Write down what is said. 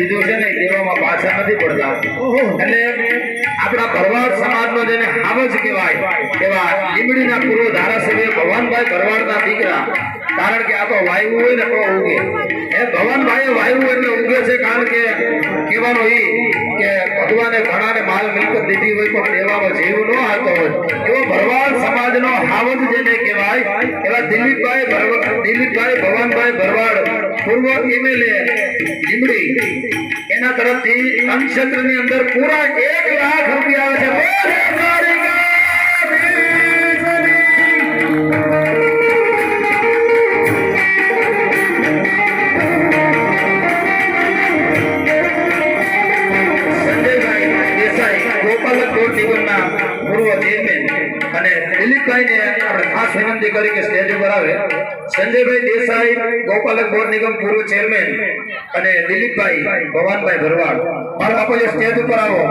દીધું છે ને દેવામાં પાછા નથી પડતા અને આપણા ભરવાડ સમાજનો જેને હાવજ કહેવાય એવા લીંબડીના પૂર્વ ધારાસભ્ય ભવાનભાઈ ભરવાડના દીકરા કારણ કે આ તો વાયુ હોય ને તો ઉગે એ ભવાનભાઈ વાયુ એટલે ઉગે છે કારણ કે કહેવાનો એ કે ભગવાને ઘણાને માલ મિલકત દીધી હોય પણ દેવામાં જીવ ન આવતો હોય એવો ભરવાડ સમાજનો હાવજ જેને કહેવાય એવા દિલીપભાઈ ભવાનભાઈ ભરવાડ પૂર્વ એમએલએ લીંબડી એના તરફથી અનક્ષેત્રની અંદર પૂરા 1 લાખ રૂપિયા આવે છે પૂર્વ ચેરમેન અને દિલીપભાઈ ને આપણે ખાસ વિનંતી કરી કે સ્ટેજ ઉપર આવે સંજયભાઈ દેસાઈ ગોપાલક બોર્ડ નિગમ પૂર્વ ચેરમેન અને દિલીપભાઈ ભવાનભાઈ ભરવાડ મારા બાપુ સ્ટેજ ઉપર આવો